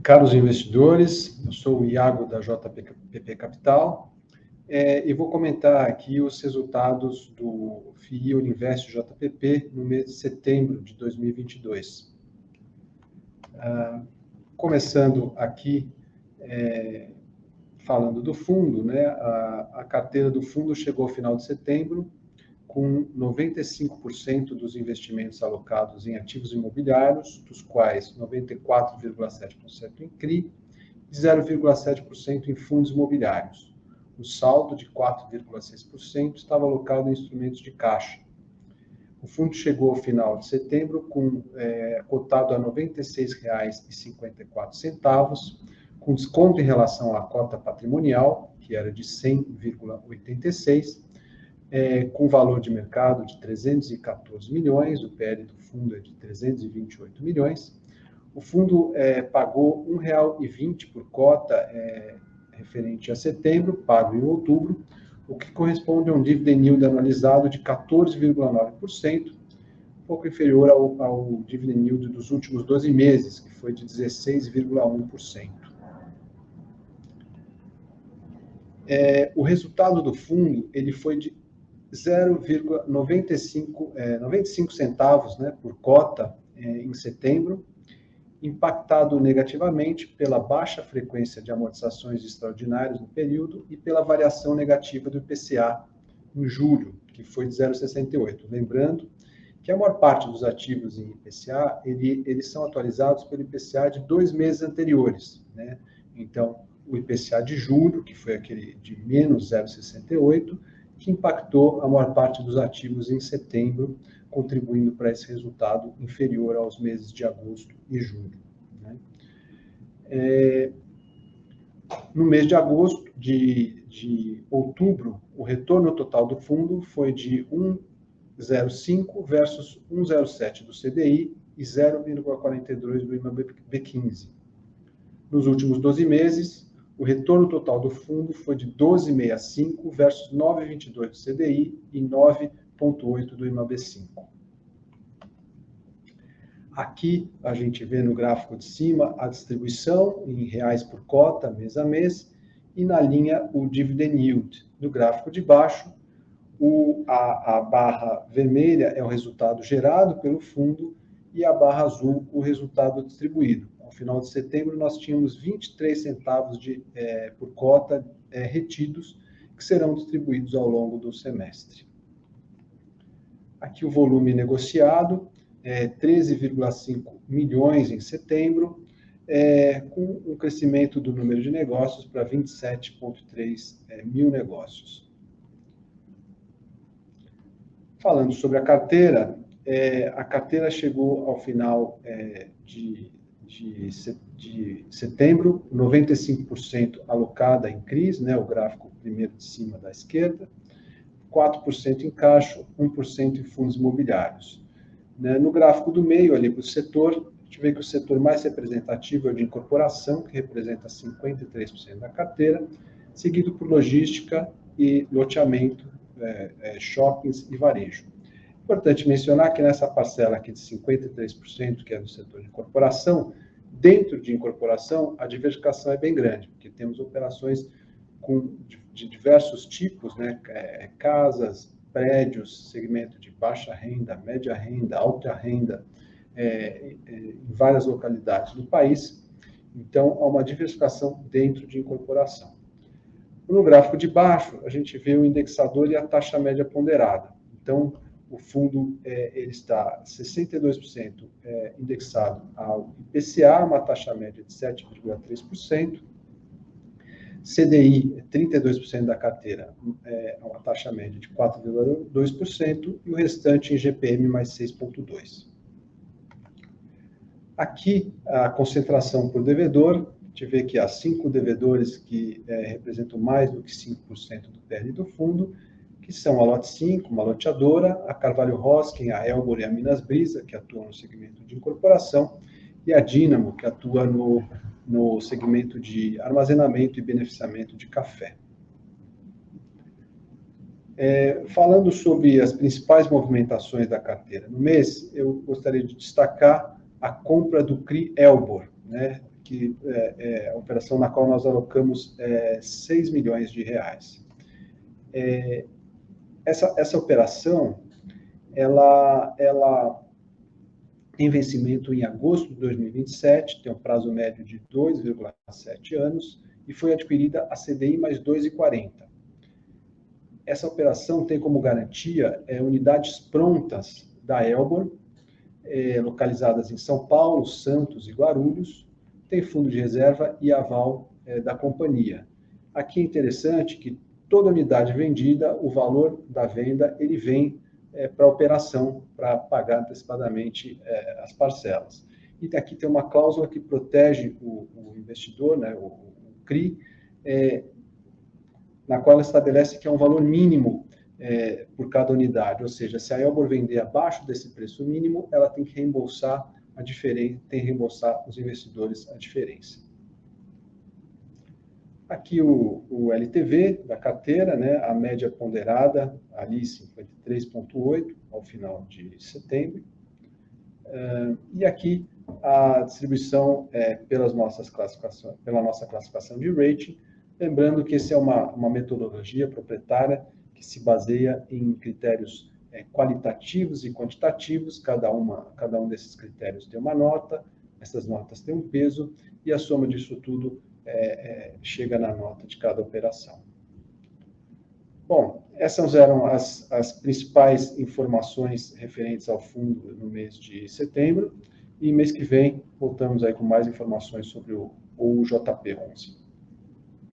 Caros investidores, eu sou o Iago da JPP Capital e vou comentar aqui os resultados do FII Uninvest JPP no mês de setembro de 2022. Começando aqui, falando do fundo, né, a carteira do fundo chegou ao final de setembro com 95% dos investimentos alocados em ativos imobiliários, dos quais 94,7% em CRI e 0,7% em fundos imobiliários. O saldo de 4,6% estava alocado em instrumentos de caixa. O fundo chegou ao final de setembro cotado a R$ 96,54, com desconto em relação à cota patrimonial, que era de 100,86, com valor de mercado de 314 milhões, o PL do fundo é de 328 milhões. O fundo pagou R$ 1,20 por cota referente a setembro, pago em outubro, o que corresponde a um dividend yield anualizado de 14,9%, um pouco inferior ao dividend yield dos últimos 12 meses, que foi de 16,1%. O resultado do fundo ele foi de 0,95 centavos, né, por cota em setembro, impactado negativamente pela baixa frequência de amortizações extraordinárias no período e pela variação negativa do IPCA em julho, que foi de 0,68. Lembrando que a maior parte dos ativos em IPCA, eles são atualizados pelo IPCA de 2 meses anteriores, né? Então, o IPCA de julho, que foi aquele de menos 0,68, que impactou a maior parte dos ativos em setembro, contribuindo para esse resultado inferior aos meses de agosto e julho, né? No mês de agosto, de outubro, o retorno total do fundo foi de 1,05 versus 1,07 do CDI e 0,42 do IMAB15. Nos últimos 12 meses, o retorno total do fundo foi de 12,65 versus 9,22 do CDI e 9,8 do IMAB5. Aqui a gente vê no gráfico de cima a distribuição em reais por cota, mês a mês, e na linha o dividend yield. No gráfico de baixo, a barra vermelha é o resultado gerado pelo fundo e a barra azul o resultado distribuído. Ao final de setembro, nós tínhamos 23 centavos por cota retidos, que serão distribuídos ao longo do semestre. Aqui o volume negociado, 13,5 milhões em setembro, com um crescimento do número de negócios para 27,3 mil negócios. Falando sobre a carteira chegou ao final de setembro, 95% alocada em CRIs, né, o gráfico primeiro de cima da esquerda, 4% em caixa, 1% em fundos imobiliários. No gráfico do meio, ali para o setor, a gente vê que o setor mais representativo é o de incorporação, que representa 53% da carteira, seguido por logística e loteamento, shoppings e varejo. Importante mencionar que nessa parcela aqui de 53%, que é do setor de incorporação, dentro de incorporação, a diversificação é bem grande, porque temos operações de diversos tipos, né? Casas, prédios, segmento de baixa renda, média renda, alta renda, em várias localidades do país. Então, há uma diversificação dentro de incorporação. No gráfico de baixo, a gente vê o indexador e a taxa média ponderada. Então, o fundo ele está 62% indexado ao IPCA, uma taxa média de 7,3%. CDI, 32% da carteira, uma taxa média de 4,2%, e o restante em GPM mais 6,2%. Aqui, a concentração por devedor, a gente vê que há 5 devedores que representam mais do que 5% do PL do fundo, que são a Lote 5, uma loteadora, a Carvalho Hosking, a Elbor e a Minas Brisa, que atuam no segmento de incorporação, e a Dínamo, que atua no segmento de armazenamento e beneficiamento de café. Falando sobre as principais movimentações da carteira no mês, eu gostaria de destacar a compra do CRI Elbor, né, a operação na qual nós alocamos 6 milhões de reais. Essa operação, ela tem vencimento em agosto de 2027, tem um prazo médio de 2,7 anos e foi adquirida a CDI mais 2,40. Essa operação tem como garantia unidades prontas da Elbor, localizadas em São Paulo, Santos e Guarulhos, tem fundo de reserva e aval da companhia. Aqui é interessante que toda unidade vendida, o valor da venda, ele vem para a operação, para pagar antecipadamente as parcelas. E aqui tem uma cláusula que protege o investidor, né, o CRI, na qual ela estabelece que é um valor mínimo por cada unidade, ou seja, se a Elbor vender abaixo desse preço mínimo, ela tem que reembolsar a diferença, tem que reembolsar os investidores a diferença. Aqui o LTV da carteira, né, a média ponderada, ali 53,8 ao final de setembro. E aqui a distribuição pela nossa classificação de rating, lembrando que essa é uma metodologia proprietária que se baseia em critérios qualitativos e quantitativos, cada um desses critérios tem uma nota, essas notas têm um peso, e a soma disso tudo chega na nota de cada operação. Bom, essas eram as principais informações referentes ao fundo no mês de setembro, e mês que vem voltamos aí com mais informações sobre o JP11.